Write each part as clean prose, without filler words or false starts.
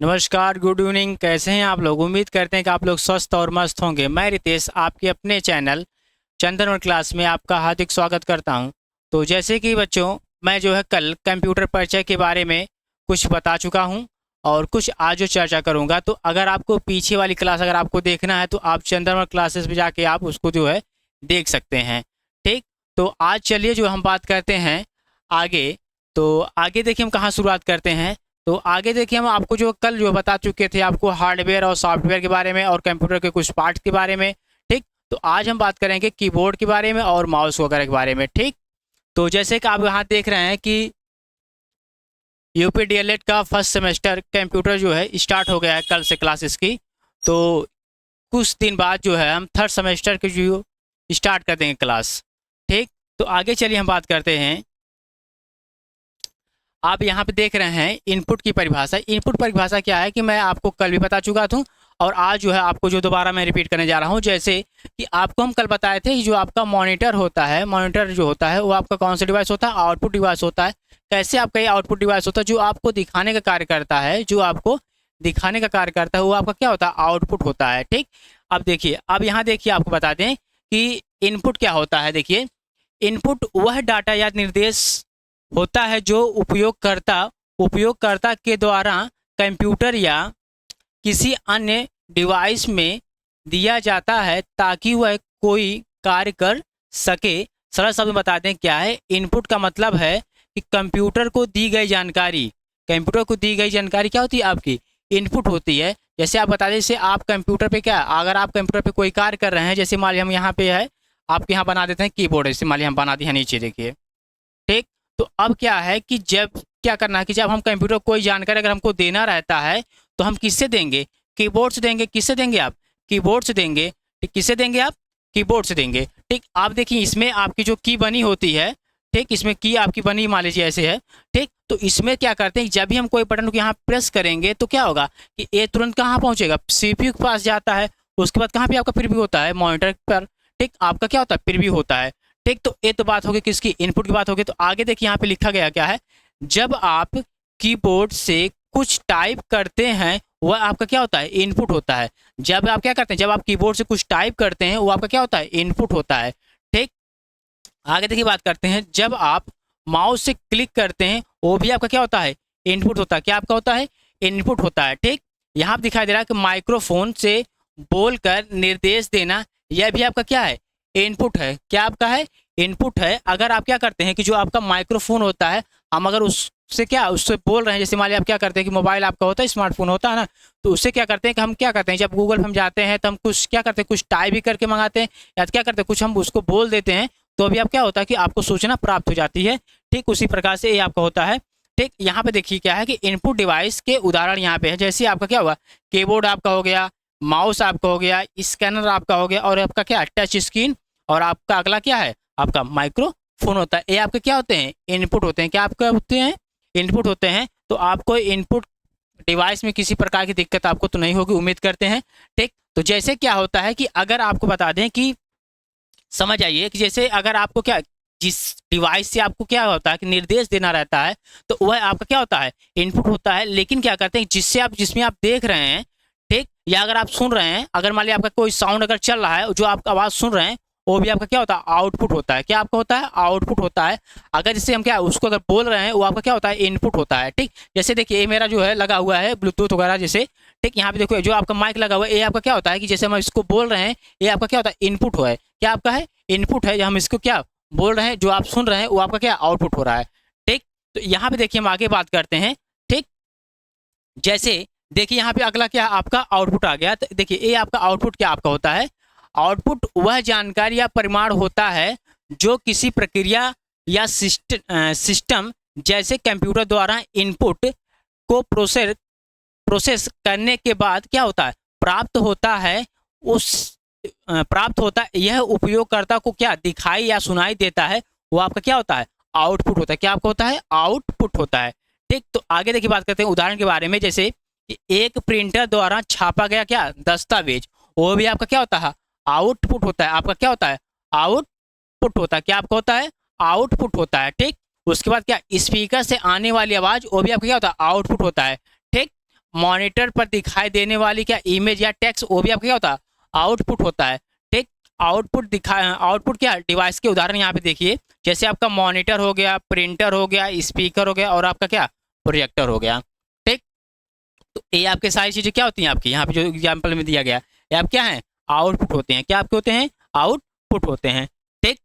नमस्कार, good evening. कैसे हैं आप लोग? उम्मीद करते हैं कि आप लोग स्वस्थ और मस्त होंगे। मैं रितेश आपके अपने चैनल चंदन और क्लास में आपका हार्दिक स्वागत करता हूं। तो जैसे कि बच्चों, मैं जो है कल कंप्यूटर परिचय के बारे में कुछ बता चुका हूं और कुछ आज जो चर्चा करूंगा। तो अगर आपको पीछे वाली क्लास अगर आपको देखना है तो आप चंदन और क्लासेस में जाके आप उसको जो है देख सकते हैं। ठीक, तो आज चलिए जो हम बात करते हैं आगे। तो आगे देखिए हम कहाँ शुरुआत करते हैं। तो आगे देखिए हम आपको जो कल जो बता चुके थे आपको हार्डवेयर और सॉफ्टवेयर के बारे में और कंप्यूटर के कुछ पार्ट्स के बारे में। ठीक, तो आज हम बात करेंगे कीबोर्ड के बारे में और माउस वगैरह के बारे में। ठीक, तो जैसे कि आप यहाँ देख रहे हैं कि यूपी डीएलएड का फर्स्ट सेमेस्टर कंप्यूटर जो है स्टार्ट हो गया है कल से क्लासेस की। तो कुछ दिन बाद जो है हम थर्ड सेमेस्टर के जो स्टार्ट कर देंगे क्लास। ठीक, तो आगे चलिए हम बात करते हैं। आप यहाँ पे देख रहे हैं इनपुट की परिभाषा। इनपुट परिभाषा क्या है कि मैं आपको कल भी बता चुका था और आज जो है आपको जो दोबारा मैं रिपीट करने जा रहा हूँ। जैसे कि आपको हम कल बताए थे कि जो आपका मॉनिटर होता है, मॉनिटर जो होता है वो आपका कौन सा डिवाइस होता है? आउटपुट डिवाइस होता है। कैसे आपका ये आउटपुट डिवाइस होता है? जो आपको दिखाने का कार्य करता है, जो आपको दिखाने का कार्य करता है वो आपका क्या होता है? आउटपुट होता है। ठीक, अब देखिए, अब यहाँ देखिए आपको बता दें कि इनपुट क्या होता है। देखिए, इनपुट वह डाटा या निर्देश होता है जो उपयोगकर्ता के द्वारा कंप्यूटर या किसी अन्य डिवाइस में दिया जाता है ताकि वह कोई कार्य कर सके। सरल शब्द में बता दें क्या है इनपुट का मतलब है कि कंप्यूटर को दी गई जानकारी, कंप्यूटर को दी गई जानकारी क्या होती है? आपकी इनपुट होती है। जैसे आप बता दें, जैसे आप कंप्यूटर पे क्या, अगर आप कंप्यूटर पे कोई कार्य कर रहे हैं, जैसे मान लीजिए हम यहाँ पे है, आपके यहाँ बना देते हैं कीबोर्ड, जैसे मान लीजिए हम बना दिए हैं नीचे देखिए। ठीक, तो अब क्या है कि जब क्या करना है कि जब हम कंप्यूटर को कोई जानकारी अगर हमको देना रहता है तो हम किससे देंगे? कीबोर्ड से देंगे। किससे देंगे आप? कीबोर्ड से देंगे। ठीक, किससे देंगे आप? कीबोर्ड से देंगे। ठीक, आप देखिए इसमें आपकी जो की बनी होती है, ठीक, इसमें की आपकी बनी मान लीजिए ऐसे है। ठीक, तो इसमें क्या करते हैं, जब भी हम कोई बटन को यहाँ प्रेस करेंगे तो क्या होगा कि ये तुरंत कहाँ पहुँचेगा? सीपीयू के पास जाता है। उसके बाद कहाँ पे आपका प्रीव्यू होता है? मॉनिटर पर। ठीक, आपका क्या होता है? प्रीव्यू होता है। ठीक, तो ये तो बात होगी किसकी? इनपुट की बात होगी। तो आगे देखिए यहाँ पे लिखा गया क्या है, जब आप कीबोर्ड से कुछ टाइप करते हैं वह आपका क्या होता है? इनपुट होता है। जब आप क्या करते हैं, जब आप कीबोर्ड से कुछ टाइप करते हैं वो आपका क्या होता है? इनपुट होता है। ठीक, आगे देखिए बात करते हैं, जब आप माउस से क्लिक करते हैं वो भी आपका क्या होता है? इनपुट होता है। क्या आपका होता है? इनपुट होता है। ठीक, यहाँ पे दिखाई दे रहा है कि माइक्रोफोन से बोलकर निर्देश देना, यह भी आपका क्या है? इनपुट है। क्या आपका है? इनपुट है। अगर आप क्या करते हैं कि जो आपका माइक्रोफोन होता है, हम अगर उससे क्या उससे बोल रहे हैं, जैसे मान लिया आप क्या करते हैं कि मोबाइल आपका होता है, स्मार्टफोन होता है ना, तो उससे क्या करते हैं कि हम क्या करते हैं, जब गूगल पे हम जाते हैं तो हम कुछ क्या करते हैं, कुछ टाइप भी करके मंगाते हैं या क्या करते हैं, कुछ हम उसको बोल देते हैं तो अभी आप क्या होता है कि आपको सूचना प्राप्त हो जाती है। ठीक, उसी प्रकार से ये आपका होता है। ठीक, यहाँ पे देखिए क्या है कि इनपुट डिवाइस के उदाहरण यहाँ पे है। जैसे आपका क्या हुआ, कीबोर्ड आपका हो गया, माउस आपका हो गया, स्कैनर आपका हो गया और आपका क्या, टच स्क्रीन, और आपका अगला क्या है? आपका माइक्रोफोन होता है। ये आपके क्या होते हैं? इनपुट होते हैं। क्या आपके होते हैं? इनपुट होते हैं। तो आपको इनपुट डिवाइस में किसी प्रकार की दिक्कत आपको तो नहीं होगी, उम्मीद करते हैं। ठीक, तो जैसे क्या होता है कि अगर आपको बता दें कि समझ आइए कि जैसे अगर आपको क्या, जिस डिवाइस से आपको क्या होता है कि निर्देश देना रहता है तो वह आपका क्या होता है? इनपुट होता है। लेकिन क्या करते हैं, जिससे आप जिसमें आप देख रहे हैं, ठीक, या अगर आप सुन रहे हैं, अगर मान लिया आपका कोई साउंड अगर चल रहा है जो आप आवाज़ सुन रहे हैं वो भी आपका क्या होता है? आउटपुट होता है। क्या आपका होता है? आउटपुट होता है। अगर जिससे हम क्या उसको अगर बोल रहे हैं वो आपका क्या होता है? इनपुट होता है। ठीक, जैसे देखिए ये मेरा जो है लगा हुआ है ब्लूटूथ वगैरह जैसे। ठीक, यहाँ पे देखो जो आपका माइक लगा हुआ है ये आपका क्या होता है कि जैसे हम इसको बोल रहे हैं ये आपका क्या होता है? इनपुट है। क्या आपका है? इनपुट है। जो हम इसको क्या बोल रहे हैं, जो आप सुन रहे हैं वो आपका क्या आउटपुट हो रहा है। ठीक, तो यहाँ पे देखिए हम आगे बात करते हैं। ठीक, जैसे देखिए यहाँ पे अगला क्या आपका आउटपुट आ गया। तो देखिए ये आपका आउटपुट क्या आपका होता है? आउटपुट वह जानकारी या परिमाण होता है जो किसी प्रक्रिया या सिस्टम जैसे कंप्यूटर द्वारा इनपुट को प्रोसेस करने के बाद क्या होता है? प्राप्त होता है। उस प्राप्त होता है, यह उपयोगकर्ता को क्या दिखाई या सुनाई देता है, वो आपका क्या होता है? आउटपुट होता है। क्या आपका होता है? आउटपुट होता है। ठीक, तो आगे देखिए बात करते हैं उदाहरण के बारे में। जैसे कि एक प्रिंटर द्वारा छापा गया क्या दस्तावेज, वो भी आपका क्या होता है? आउटपुट होता है। आपका क्या होता है? आउटपुट होता है। क्या आपका होता है? आउटपुट होता है। ठीक, उसके बाद क्या स्पीकर से आने वाली आवाज, वो भी आपका क्या होता है? आउटपुट होता है। ठीक, मॉनिटर पर दिखाई देने वाली क्या इमेज या टेक्स्ट, वो भी आपका क्या होता है, आउटपुट होता है। ठीक, आउटपुट क्या डिवाइस के उदाहरण यहाँ पे देखिए, जैसे आपका मॉनिटर हो गया, प्रिंटर हो गया, स्पीकर हो गया और आपका क्या प्रोजेक्टर हो गया। ठीक, तो ये आपके सारी चीज़ें क्या होती हैं आपकी, यहाँ पे जो एग्जाम्पल में दिया गया ये आप क्या है, आउटपुट होते हैं। क्या आपके होते हैं, आउटपुट होते हैं। ठीक,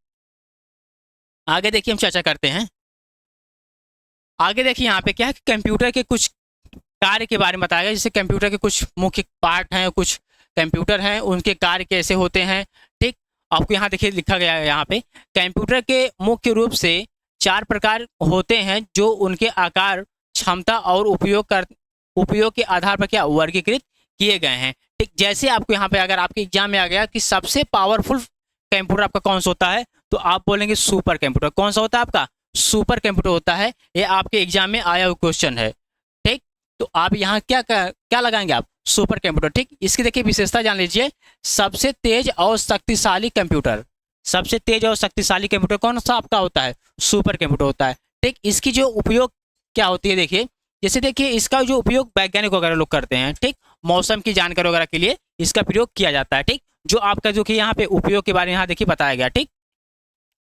आगे देखिए हम चर्चा करते हैं। आगे देखिए यहाँ पे क्या है कि कंप्यूटर के कुछ कार्य के बारे में बताया गया, जैसे कंप्यूटर के कुछ मुख्य पार्ट हैं, कुछ कंप्यूटर हैं, उनके कार्य कैसे होते हैं। ठीक, आपको यहाँ देखिए लिखा गया है यहाँ पे, कंप्यूटर के मुख्य रूप से 4 प्रकार होते हैं जो उनके आकार, क्षमता और उपयोग के आधार पर क्या वर्गीकृत किए गए हैं। ठीक, जैसे आपको यहाँ पे अगर आपके एग्जाम में आ गया कि सबसे पावरफुल कंप्यूटर आपका कौन सा होता है, तो आप बोलेंगे सुपर कंप्यूटर। कौन सा होता है आपका, सुपर कंप्यूटर होता है। ये आपके एग्जाम में आया हुआ क्वेश्चन है। ठीक, तो आप यहाँ क्या लगाएंगे आप, सुपर कंप्यूटर। ठीक, इसकी देखिए विशेषता जान लीजिए, सबसे तेज और शक्तिशाली कंप्यूटर, सबसे तेज और शक्तिशाली कंप्यूटर कौन सा आपका होता है, सुपर कंप्यूटर होता है। ठीक, इसकी जो उपयोग क्या होती है देखिए, जैसे देखिए इसका जो उपयोग वैज्ञानिक वगैरह लोग करते हैं। ठीक, मौसम की जानकारी वगैरह के लिए इसका प्रयोग किया जाता है। ठीक, जो आपका जो कि यहाँ पे उपयोग के बारे में यहाँ देखिए बताया गया। ठीक,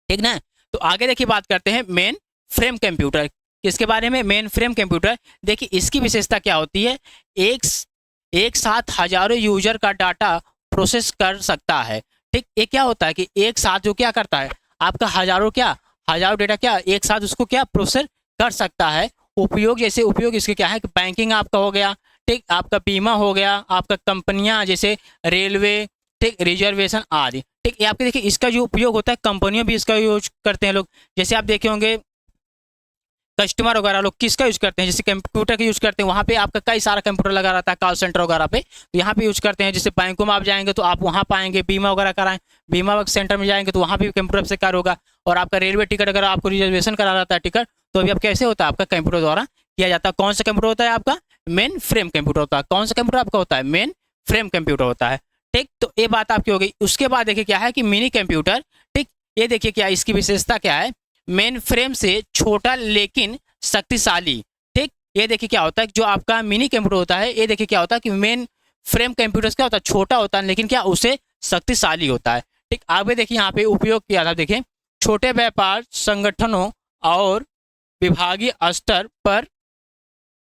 ठीक ना। तो आगे देखिए बात करते हैं मेन फ्रेम कंप्यूटर, इसके बारे में। मेन फ्रेम कंप्यूटर देखिए इसकी विशेषता क्या होती है, एक साथ हजारों यूजर का डाटा प्रोसेस कर सकता है। ठीक, ये क्या होता है कि एक साथ जो क्या करता है, आपका हजारों डेटा क्या एक साथ उसको क्या प्रोसेस कर सकता है। उपयोग जैसे उपयोग इसके क्या है कि बैंकिंग आपका हो गया, ठीक, आपका बीमा हो गया, आपका कंपनियां जैसे रेलवे, ठीक, रिजर्वेशन आदि। ठीक, ये आपके देखिए इसका जो उपयोग होता है, कंपनियों भी इसका यूज करते हैं लोग। जैसे आप देखे होंगे कस्टमर वगैरह लोग किसका यूज करते हैं, जैसे कंप्यूटर का यूज करते हैं, वहाँ पे आपका कई सारा कंप्यूटर लगा रहता है कॉल सेंटर वगैरह पे, तो यहाँ पे यूज करते हैं। जैसे बैंकों में आप जाएंगे तो आप वहाँ पाएंगे, बीमा वगैरह कराएं, बीमा सेंटर में जाएंगे तो वहाँ भी कंप्यूटर से कार्य होगा। और आपका रेलवे टिकट अगर आपको रिजर्वेशन करा रहता है टिकट, तो अभी आप कैसे होता है, आपका कंप्यूटर द्वारा किया जाता है। कौन सा कंप्यूटर होता है आपका, मेन फ्रेम कंप्यूटर होता है। कौन सा कंप्यूटर आपका होता है, मेन फ्रेम कंप्यूटर होता है। ठीक, तो ये बात आपकी हो गई। उसके बाद देखिए क्या है कि मिनी कंप्यूटर। ठीक, ये देखिए क्या इसकी विशेषता क्या है, मेन फ्रेम से छोटा लेकिन शक्तिशाली। ठीक, ये देखिए क्या होता है, जो आपका मिनी कंप्यूटर होता है, ये देखिए क्या होता है कि मेन फ्रेम कंप्यूटर क्या होता है, छोटा होता है लेकिन क्या उससे शक्तिशाली होता है। ठीक, आगे देखिए यहाँ पे उपयोग किया था, देखिए छोटे व्यापार संगठनों और विभागीय स्तर पर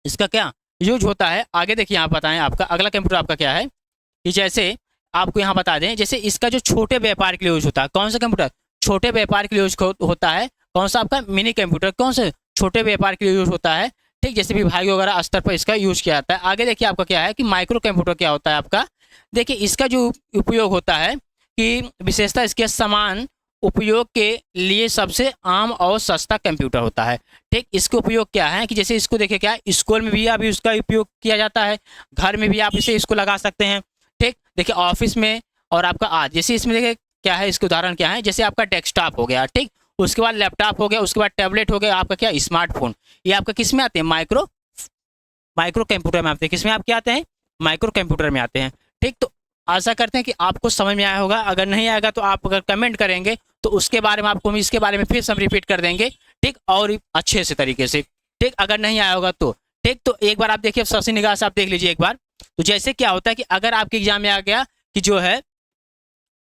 इसका क्या यूज होता है। आगे देखिए यहाँ बताएं, आपका अगला कंप्यूटर आपका क्या है कि जैसे आपको यहाँ बता दें, जैसे इसका जो छोटे व्यापार के लिए यूज होता है, कौन सा कंप्यूटर, छोटे व्यापार के लिए यूज होता है। कौन सा आपका मिनी कंप्यूटर, कौन से छोटे व्यापार के लिए यूज होता है। ठीक, जैसे विभागीय वगैरह स्तर पर इसका यूज किया जाता है। आगे देखिए आपका क्या है कि माइक्रो कंप्यूटर क्या होता है आपका, देखिए इसका जो उपयोग होता है कि विशेषता इसके समान उपयोग के लिए सबसे आम और सस्ता कंप्यूटर होता है। ठीक, इसका उपयोग क्या है कि जैसे इसको देखिए क्या है, स्कूल में भी आप इसका उपयोग किया जाता है, घर में भी आप इसे इसको लगा सकते हैं। ठीक, देखिए ऑफिस में और आपका आज जैसे इसमें देखिए क्या है, इसके उदाहरण क्या है, जैसे आपका डेस्कटॉप हो गया, ठीक, उसके बाद लैपटॉप हो गया, उसके बाद टैबलेट हो गया, आपका क्या स्मार्टफोन, ये आपका किस में आते हैं, माइक्रो कंप्यूटर में आते हैं। किसमें आपके आते हैं, माइक्रो कंप्यूटर में आते हैं। ठीक, तो आशा करते हैं कि आपको समझ में आया होगा। अगर नहीं आएगा तो आप अगर कमेंट करेंगे तो उसके बारे में आपको हम इसके बारे में फिर से हम रिपीट कर देंगे। ठीक, और अच्छे से तरीके से। ठीक, अगर नहीं आया होगा तो ठीक, तो एक बार आप देखिए, सबसे निगाह से आप देख लीजिए एक बार। तो जैसे क्या होता है कि अगर आपके एग्जाम में आ गया कि जो है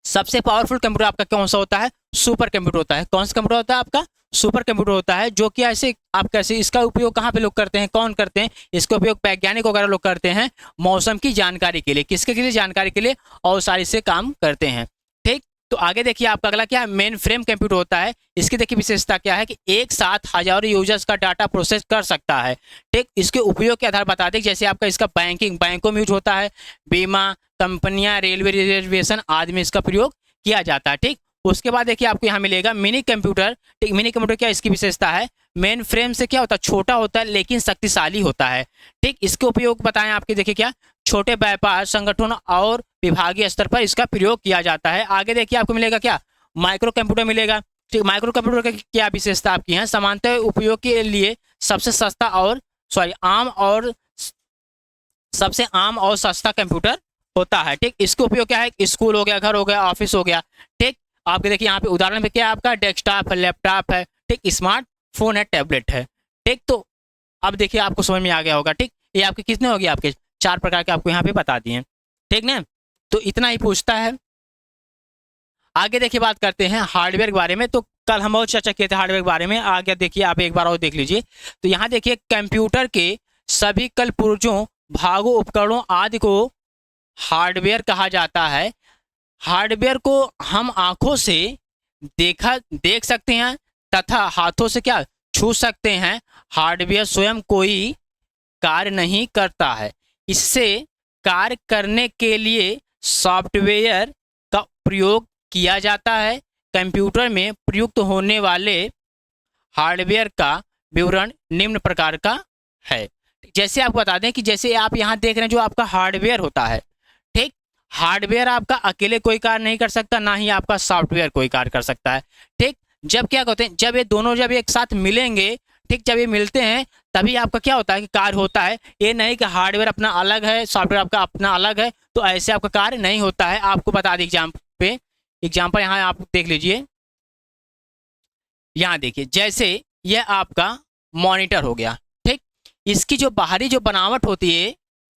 सबसे पावरफुल कंप्यूटर आपका कौन सा होता है, सुपर कंप्यूटर होता है। कौन सा कंप्यूटर होता है आपका, सुपर कंप्यूटर होता है। जो कि ऐसे आप कैसे इसका उपयोग कहाँ पे लोग करते हैं, कौन करते हैं, इसका उपयोग वैज्ञानिक वगैरह लोग करते हैं मौसम की जानकारी के लिए, किसके लिए, जानकारी के लिए, और सारी से काम करते हैं। ठीक, तो आगे देखिए आपका अगला क्या है, मेन फ्रेम कंप्यूटर होता है। इसकी देखिए विशेषता क्या है कि एक साथ हजारों यूजर्स का डाटा प्रोसेस कर सकता है। ठीक, इसके उपयोग के आधार बता दें, जैसे आपका इसका बैंकों में यूज होता है, बीमा कंपनियां, रेलवे रिजर्वेशन आदि में इसका प्रयोग किया जाता है। ठीक, उसके बाद देखिए आपको यहाँ मिलेगा मिनी कंप्यूटर। ठीक, मिनी कंप्यूटर क्या इसकी विशेषता है, मेन फ्रेम से क्या होता है, छोटा होता है लेकिन शक्तिशाली होता है। ठीक, इसके उपयोग बताएं आपके, देखिए क्या छोटे व्यापार संगठन और विभागीय स्तर पर इसका प्रयोग किया जाता है। आगे देखिए आपको मिलेगा क्या, माइक्रो कंप्यूटर मिलेगा। ठीक, माइक्रो कंप्यूटर की क्या विशेषता आपकी है, सामान्यतः उपयोग के लिए सबसे सस्ता और सबसे आम और सस्ता कंप्यूटर होता है। ठीक, इसका उपयोग क्या है, स्कूल हो गया, घर हो गया, ऑफिस हो गया। ठीक, आपके देखिए यहाँ पे उदाहरण में क्या है, आपका डेस्कटॉप है, लैपटॉप है, ठीक, स्मार्टफोन है, टैबलेट है। ठीक, तो अब देखिए आपको समझ में आ गया होगा। ठीक, ये आपके कितने हो गए, आपके 4 प्रकार के आपको यहाँ पे बता दिए, ठीक ना। तो इतना ही पूछता है। आगे देखिए बात करते हैं हार्डवेयर के बारे में। तो कल हम बहुत चर्चा किए थे हार्डवेयर के बारे में, आगे देखिए आप एक बार और देख लीजिए। तो यहाँ देखिए कंप्यूटर के सभी कल पुर्जों, भागों, उपकरणों आदि को हार्डवेयर कहा जाता है। हार्डवेयर को हम आंखों से देख सकते हैं तथा हाथों से क्या छू सकते हैं। हार्डवेयर स्वयं कोई कार्य नहीं करता है, इससे कार्य करने के लिए सॉफ्टवेयर का प्रयोग किया जाता है। कंप्यूटर में प्रयुक्त होने वाले हार्डवेयर का विवरण निम्न प्रकार का है। जैसे आपको बता दें कि जैसे आप यहाँ देख रहे हैं जो आपका हार्डवेयर होता है, ठीक, हार्डवेयर आपका अकेले कोई कार्य नहीं कर सकता, ना ही आपका सॉफ्टवेयर कोई कार्य कर सकता है, ठीक। जब क्या कहते हैं, जब ये दोनों जब एक साथ मिलेंगे, ठीक, जब ये मिलते हैं तभी आपका क्या होता है कि कार्य होता है। ये नहीं कि हार्डवेयर अपना अलग है, सॉफ्टवेयर आपका अपना अलग है, तो ऐसे आपका कार्य नहीं होता है। आपको बता दें एग्जाम्पल यहाँ आप देख लीजिए। यहाँ देखिए जैसे यह आपका मॉनिटर हो गया, ठीक, इसकी जो बाहरी जो बनावट होती है,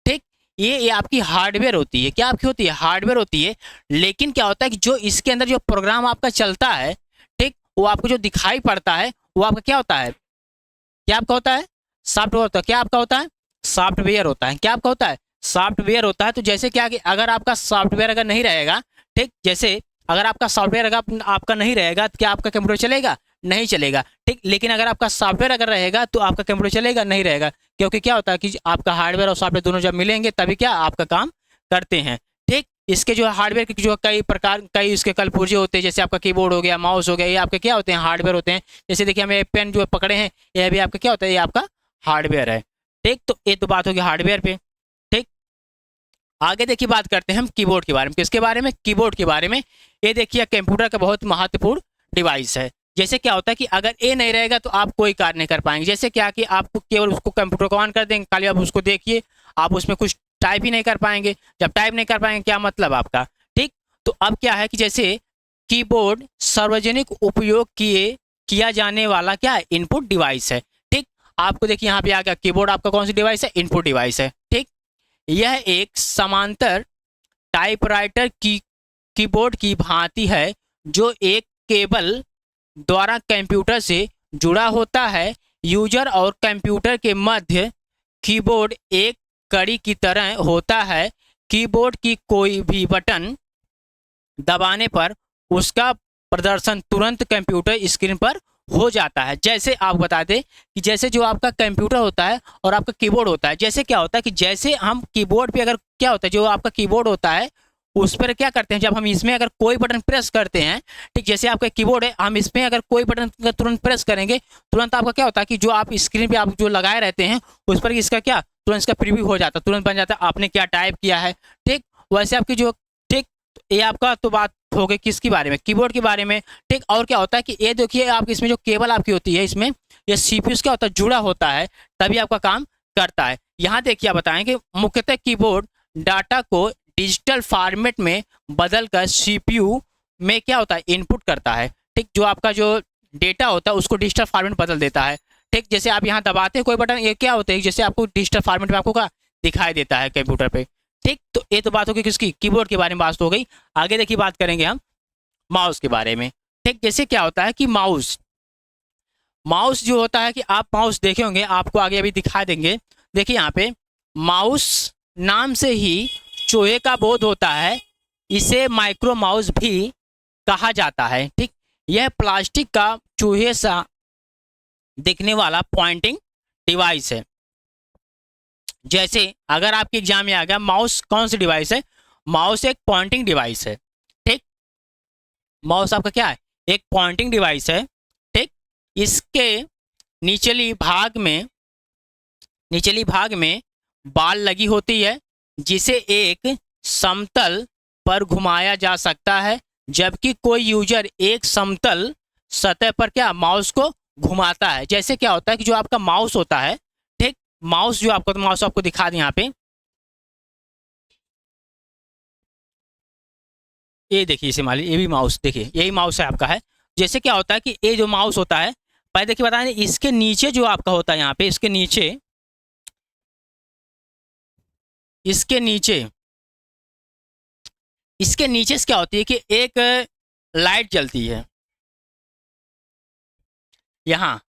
ठीक, ये आपकी हार्डवेयर होती है। क्या आपकी होती है, हार्डवेयर होती है। लेकिन क्या होता है कि जो इसके अंदर जो प्रोग्राम आपका चलता है, ठीक, वो आपको जो दिखाई पड़ता है वो आपका क्या होता है, क्या आपका होता है, सॉफ्टवेयर होता है। क्या आपका होता है, सॉफ्टवेयर होता है। क्या आपका होता है, सॉफ्टवेयर होता है। तो जैसे क्या कि अगर आपका सॉफ्टवेयर अगर नहीं रहेगा, ठीक, जैसे अगर आपका सॉफ्टवेयर अगर आपका नहीं रहेगा तो क्या आपका कंप्यूटर चलेगा, नहीं चलेगा, ठीक। लेकिन अगर आपका सॉफ्टवेयर अगर रहेगा तो आपका कंप्यूटर चलेगा, नहीं रहेगा, क्योंकि क्या होता है कि आपका हार्डवेयर और सॉफ्टवेयर दोनों जब मिलेंगे तभी क्या आपका काम करते हैं, ठीक। इसके जो हार्डवेयर के जो कई प्रकार, कई इसके कल पुर्जे होते हैं, जैसे आपका कीबोर्ड हो गया, माउस हो गया, ये आपके क्या होते हैं, हार्डवेयर होते हैं। जैसे देखिए हम ये पेन जो पकड़े हैं, यह भी आपका क्या होता है, ये आपका हार्डवेयर है, ठीक। तो ये तो बात होगी हार्डवेयर पे, ठीक। आगे देखिए बात करते हैं हम कीबोर्ड के बारे में। किसके बारे में, कीबोर्ड के बारे में। ये देखिए कंप्यूटर का बहुत महत्वपूर्ण डिवाइस है। जैसे क्या होता है कि अगर ये नहीं रहेगा तो आप कोई कार्य नहीं कर पाएंगे। जैसे क्या कि आपको केवल उसको कंप्यूटर को ऑन कर देंगे, खाली आप उसको देखिए, आप उसमें कुछ टाइप ही नहीं कर पाएंगे। जब टाइप नहीं कर पाएंगे क्या मतलब आपका, ठीक। तो अब क्या है कि जैसे कीबोर्ड सार्वजनिक उपयोग किया जाने वाला क्या है, इनपुट डिवाइस है, ठीक। आपको देखिए यहाँ पे आ गया कीबोर्ड आपका कौन सी डिवाइस है, इनपुट डिवाइस है, ठीक। यह एक समांतर टाइपराइटर की कीबोर्ड की भांति है जो एक केबल द्वारा कंप्यूटर से जुड़ा होता है। यूजर और कंप्यूटर के मध्य कीबोर्ड एक कड़ी की तरह होता है। कीबोर्ड की कोई भी बटन दबाने पर उसका प्रदर्शन तुरंत कंप्यूटर स्क्रीन पर हो जाता है। जैसे आप बता दें कि जैसे जो आपका कंप्यूटर होता है और आपका कीबोर्ड होता है, जैसे क्या होता है कि जैसे हम कीबोर्ड पे अगर क्या होता है, जो आपका कीबोर्ड होता है उस पर क्या करते हैं, जब हम इसमें अगर कोई बटन प्रेस करते हैं, ठीक, जैसे आपका कीबोर्ड है, हम इसमें अगर कोई बटन तुरंत प्रेस करेंगे, तुरंत आपका क्या होता है कि जो आप स्क्रीन पे आप जो लगाए रहते हैं उस पर इसका क्या तुरंत इसका प्रीव्यू हो जाता है, तुरंत बन जाता है आपने क्या टाइप किया है, ठीक। वैसे आपकी जो, ठीक, ये आपका तो बात हो गई किसके बारे में, कीबोर्ड के बारे में, ठीक। और क्या होता है कि ये देखिए आप इसमें जो केबल आपकी होती है, इसमें ये सीपीयू क्या होता है, जुड़ा होता है, तभी आपका काम करता है। यहाँ देखिए आप बताएं कि मुख्यतः कीबोर्ड डाटा को डिजिटल फॉर्मेट में बदलकर सीपीयू में क्या होता है, इनपुट करता है, ठीक। जो आपका जो डेटा होता है उसको डिजिटल फॉर्मेट बदल देता है, ठीक। जैसे आप यहाँ दबाते हैं कोई बटन, ये क्या होता है, जैसे आपको डिजिटल फॉर्मेट में आपको क्या दिखाई देता है कंप्यूटर पे, ठीक। तो ये तो बात होगी किसकी, कीबोर्ड के बारे में बात हो गई। आगे देखिए बात करेंगे हम माउस के बारे में, ठीक। जैसे क्या होता है कि माउस जो होता है कि आप माउस देखे होंगे, आपको आगे अभी दिखा देंगे। देखिए यहाँ पे माउस नाम से ही चूहे का बोध होता है, इसे माइक्रो माउस भी कहा जाता है, ठीक। यह प्लास्टिक का चूहे सा दिखने वाला पॉइंटिंग डिवाइस है। जैसे अगर आपके एग्जाम में आ गया माउस कौन सी डिवाइस है, माउस एक पॉइंटिंग डिवाइस है, ठीक। माउस आपका क्या है, एक पॉइंटिंग डिवाइस है, ठीक। इसके निचली भाग में बाल लगी होती है जिसे एक समतल पर घुमाया जा सकता है, जबकि कोई यूजर एक समतल सतह पर क्या माउस को घुमाता है। जैसे क्या होता है कि जो आपका माउस होता है, ठीक, माउस जो आपको, तो माउस आपको दिखा दें यहाँ पे, ये देखिए इसे मान लीजिए, ये भी माउस देखिए, यही माउस है आपका है। जैसे क्या होता है कि ये जो माउस होता है, पहले देखिए बताएं, इसके नीचे जो आपका होता है, यहाँ पे इसके नीचे इसके नीचे से क्या होती है कि एक लाइट जलती है। यहाँ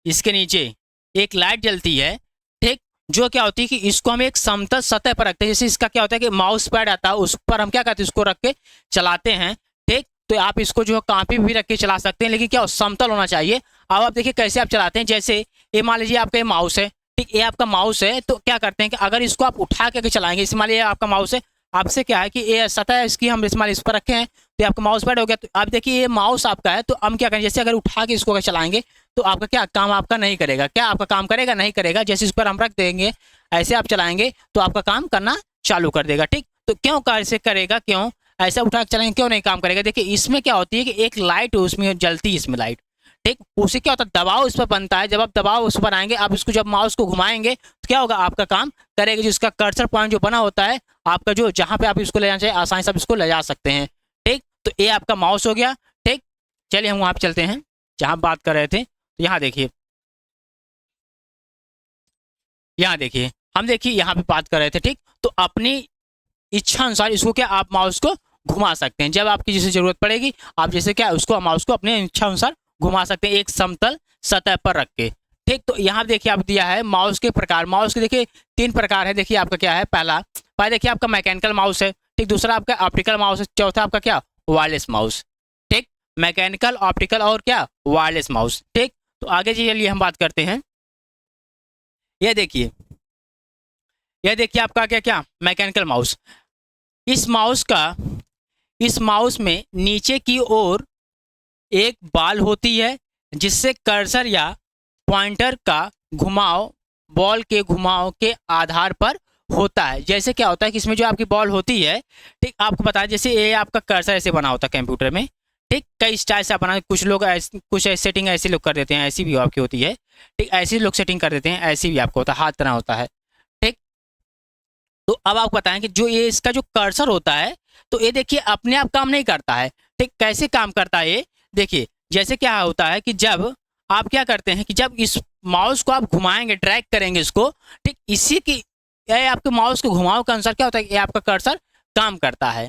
इसके नीचे एक लाइट जलती है, ठीक। जो क्या होती है कि इसको हम एक समतल सतह पर रखते हैं। जैसे इसका क्या होता है कि माउस पैड आता है, उस पर हम क्या करते हैं, इसको रख के चलाते हैं, ठीक। तो आप इसको जो है कहाँ पे भी रख के चला सकते हैं, लेकिन क्या समतल होना चाहिए। अब आप देखिए कैसे आप चलाते हैं। जैसे ये मान लीजिए आपका ये माउस है, ठीक, ये आपका माउस है। तो क्या करते हैं कि अगर इसको आप उठा के चलाएंगे, इस मान लीजिए आपका माउस है, आपसे क्या है कि ये सतह इसकी हम इस पर रखे हैं, तो आपका माउस पैड हो गया। तो आप देखिए ये माउस आपका है, तो हम क्या करें, जैसे अगर उठा के इसको अगर चलाएंगे तो आपका क्या काम आपका नहीं करेगा। क्या आपका काम करेगा, नहीं करेगा। जैसे इस पर हम रख देंगे, ऐसे आप चलाएंगे तो आपका काम करना चालू कर देगा, ठीक। तो क्यों कैसे करेगा, क्यों ऐसा उठा के चलाएंगे, क्यों नहीं काम करेगा। देखिए इसमें क्या होती है कि एक लाइट उसमें जलती है, इसमें लाइट, ठीक। उससे क्या होता है, दबाव उस पर बनता है। जब आप दबाव उस पर आएंगे, आप इसको जब माउस को घुमाएंगे तो क्या होगा, आपका काम करेगा। जिसका कर्सर पॉइंट जो बना होता है आपका, जो जहां पे आप इसको ले जाना चाहिए आसानी से आप इसको ले जा सकते हैं, ठीक। तो ये आपका माउस हो गया, ठीक। चलिए हम वहां पे चलते हैं जहां बात कर रहे थे। तो यहाँ देखिए, हम देखिए यहाँ पे बात कर रहे थे, ठीक। तो अपनी इच्छा अनुसार इसको क्या आप माउस को घुमा सकते हैं। जब आपकी जैसे जरूरत पड़ेगी, आप जैसे क्या उसको माउस को अपने इच्छा अनुसार घुमा सकते हैं, एक समतल सतह पर रख के, ठीक। तो यहाँ देखिए आप दिया है माउस के प्रकार। माउस के देखिए 3 प्रकार है। देखिए आपका क्या है, पहला देखिए आपका मैकेनिकल माउस है, ठीक। दूसरा आपका ऑप्टिकल माउस है। चौथा आपका क्या, वायरलेस माउस, ठीक। मैकेनिकल, ऑप्टिकल और क्या, वायरलेस माउस, ठीक। तो आगे चलिए हम बात करते हैं। ये देखिए, आपका क्या क्या मैकेनिकल माउस। इस माउस का, इस माउस में नीचे की ओर एक बॉल होती है, जिससे कर्सर या पॉइंटर का घुमाव बॉल के घुमाव के आधार पर होता है। जैसे क्या होता है कि इसमें जो आपकी बॉल होती है, ठीक, आपको पता है जैसे ये आपका कर्सर ऐसे बना होता है कंप्यूटर में, ठीक। कई स्टाइल से आप बना, कुछ लोग कुछ सेटिंग ऐसे लोग कर देते हैं, ऐसी भी आपकी होती है, ठीक। ऐसी लोग सेटिंग कर देते हैं, ऐसी भी आपको होता है, हाथ तरह होता है, ठीक। तो अब आपको बताएं कि जो ये इसका जो कर्सर होता है, तो ये देखिए अपने आप काम नहीं करता है, ठीक। कैसे काम करता है ये देखिए। जैसे क्या होता है कि जब आप क्या करते हैं कि जब इस माउस को आप घुमाएंगे, ड्रैग करेंगे इसको, ठीक, इसी की ये आपके माउस के घुमाव के अनुसार क्या होता है कि ये आपका कर्सर काम करता है,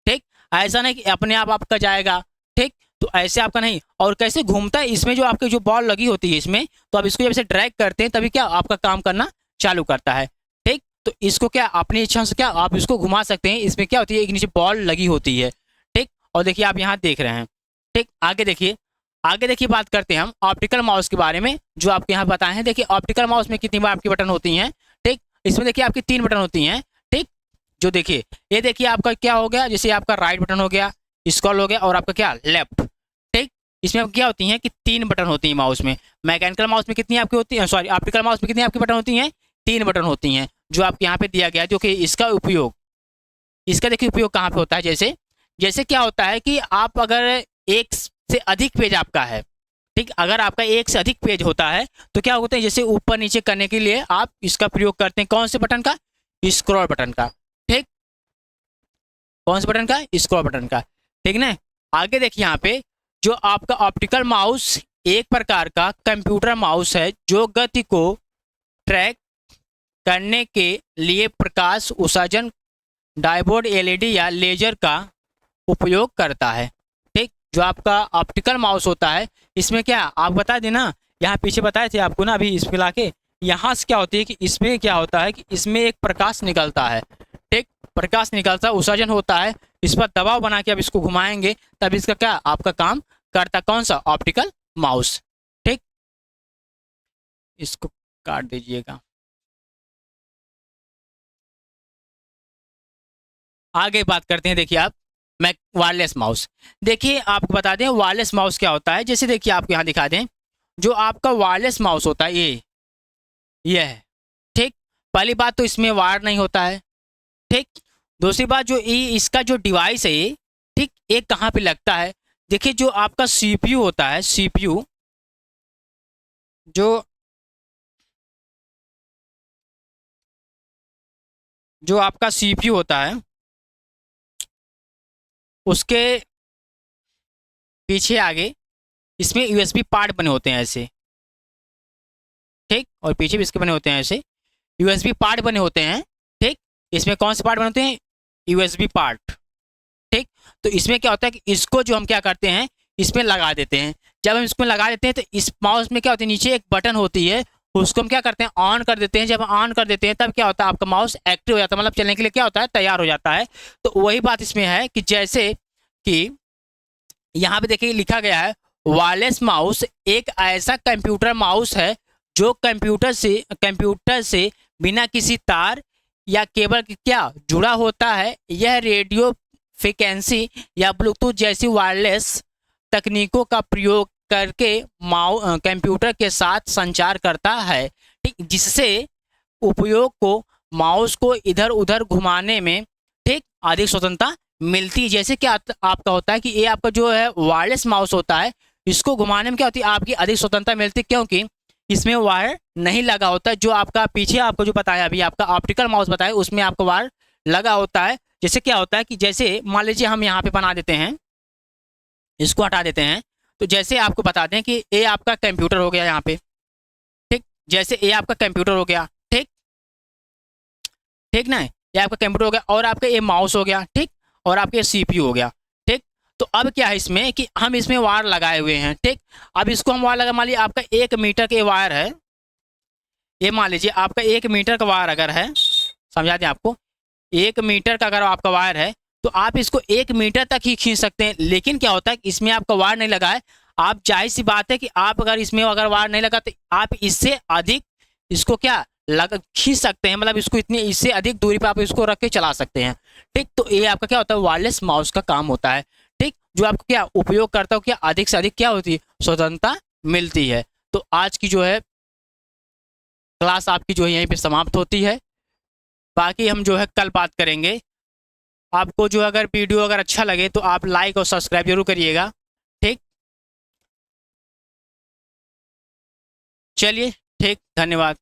ठीक। ऐसा नहीं कि अपने आप आपका जाएगा, ठीक। तो ऐसे आपका नहीं। और कैसे घूमता है, इसमें जो आपकी जो बॉल लगी होती है इसमें, तो आप इसको जब से ड्रैग करते हैं तभी क्या आपका काम करना चालू करता है, ठीक। तो इसको क्या अपनी इच्छा से क्या आप इसको घुमा सकते हैं। इसमें क्या होती है, एक नीचे बॉल लगी होती है, ठीक। और देखिए आप यहाँ देख रहे हैं, ठीक। आगे देखिए, बात करते हैं हम ऑप्टिकल माउस के बारे में, जो आपके यहाँ बताए हैं। देखिए ऑप्टिकल माउस में कितनी बार आपकी बटन होती हैं, ठीक। इसमें देखिए आपकी 3 बटन होती हैं, ठीक। जो देखिए ये देखिए आपका क्या हो गया, जैसे आपका राइट बटन हो गया, स्क्रॉल हो गया, और आपका क्या लेफ्ट, ठीक। इसमें क्या होती हैं कि 3 बटन होती हैं माउस में। मैकेनिकल माउस में कितनी आपकी होती है, सॉरी ऑप्टिकल माउस में कितनी आपकी बटन होती हैं, 3 बटन होती हैं, जो आपके यहाँ पे दिया गया है। जो कि इसका उपयोग, इसका देखिए उपयोग कहाँ पे होता है। जैसे जैसे क्या होता है कि आप अगर एक से अधिक पेज आपका है, ठीक। अगर आपका एक से अधिक पेज होता है तो क्या होता है, जैसे ऊपर नीचे करने के लिए आप इसका प्रयोग करते हैं, कौन से बटन का, स्क्रॉल बटन का, ठीक। कौन से बटन का, स्क्रॉल बटन का, ठीक ना। आगे देखिए यहाँ पे जो आपका ऑप्टिकल माउस एक प्रकार का कंप्यूटर माउस है, जो गति को ट्रैक करने के लिए प्रकाश उत्सर्जन डायोड, एलईडी या लेजर का उपयोग करता है, ठीक। जो आपका ऑप्टिकल माउस होता है, इसमें क्या आप बता देना, यहाँ पीछे बताए थे आपको ना अभी, इसमें लाके यहाँ से क्या होती है कि इसमें क्या होता है कि इसमें एक प्रकाश निकलता है, ठीक। प्रकाश निकलता है, उत्सर्जन होता है, इस पर दबाव बना के अब इसको घुमाएंगे तब इसका क्या आपका काम करता, कौन सा, ऑप्टिकल माउस, ठीक। इसको काट दीजिएगा। आगे बात करते हैं। देखिए आप वायरलेस माउस, देखिए आपको बता दें वायरलेस माउस क्या होता है। जैसे देखिए आपको यहाँ दिखा दें, जो आपका वायरलेस माउस होता है ये है, ठीक। पहली बात तो इसमें वायर नहीं होता है, ठीक। दूसरी बात जो इसका जो डिवाइस है ये, ठीक, ये कहाँ पे लगता है। देखिए जो आपका सीपीयू होता है, सीपीयू जो जो आपका सीपीयू होता है, उसके पीछे आगे इसमें यूएसबी पार्ट बने होते हैं ऐसे, ठीक। और पीछे भी इसके बने होते हैं ऐसे यूएसबी पार्ट बने होते हैं, ठीक। इसमें कौन से पार्ट बनते हैं, यूएसबी पार्ट। ठीक, तो इसमें क्या होता है कि इसको जो हम क्या करते हैं इसमें लगा देते हैं। जब हम इसमें लगा देते हैं तो इस माउस में क्या होता है, नीचे एक बटन होती है, उसको हम क्या करते हैं ऑन कर देते हैं। जब ऑन कर देते हैं तब क्या होता है आपका माउस एक्टिव हो जाता है, मतलब चलने के लिए क्या होता है तैयार हो जाता है। तो वही बात इसमें है कि जैसे कि यहाँ पे देखिए लिखा गया है वायरलेस माउस एक ऐसा कंप्यूटर माउस है जो कंप्यूटर से बिना किसी तार या केबल के क्या जुड़ा होता है। यह रेडियो फ्रिक्वेंसी या ब्लूटूथ जैसी वायरलेस तकनीकों का प्रयोग करके कंप्यूटर के साथ संचार करता है, ठीक, जिससे उपयोग को माउस को इधर उधर घुमाने में ठीक अधिक स्वतंत्रता मिलती है। जैसे कि आपका होता है कि ये आपका जो है वायरलेस माउस होता है, इसको घुमाने में क्या होती है आपकी अधिक स्वतंत्रता मिलती है, क्योंकि इसमें वायर नहीं लगा होता है। जो आपका पीछे आपको जो बताया अभी आपका ऑप्टिकल माउस बताया उसमें आपको वायर लगा होता है। जैसे क्या होता है कि जैसे मान लीजिए हम यहाँ पे बना देते हैं, इसको हटा देते हैं, तो जैसे आपको बता दें कि ये आपका कंप्यूटर हो गया यहाँ पे, ठीक, जैसे ये आपका कंप्यूटर हो गया, ठीक ठीक ना, ये आपका कंप्यूटर हो गया और आपका ये माउस हो गया, ठीक, और आपका सीपीयू हो गया, ठीक। तो अब क्या है इसमें कि हम इसमें वायर लगाए हुए हैं, ठीक। अब इसको हम वायर लगा, मान लीजिए आपका 1 मीटर के वायर है, ये मान लीजिए आपका 1 मीटर का वायर अगर है, समझा दें आपको, 1 मीटर का अगर आपका वायर है तो आप इसको 1 मीटर तक ही खींच सकते हैं। लेकिन क्या होता है कि इसमें आपका वायर नहीं लगा है, आप जाहिर सी बात है कि आप अगर इसमें अगर वायर नहीं लगा तो आप इससे अधिक इसको क्या खींच सकते हैं, मतलब इसको इतनी इससे अधिक दूरी पर आप इसको रख के चला सकते हैं, ठीक। तो ये आपका क्या होता है वायरलेस माउस का काम होता है, ठीक, जो आपको क्या उपयोग करता हो क्या अधिक से अधिक क्या होती है स्वतंत्रता मिलती है। तो आज की जो है क्लास आपकी जो है यहीं पे समाप्त होती है, बाकी हम जो है कल बात करेंगे। आपको जो अगर वीडियो अगर अच्छा लगे तो आप लाइक और सब्सक्राइब जरूर करिएगा, ठीक। चलिए ठीक, धन्यवाद।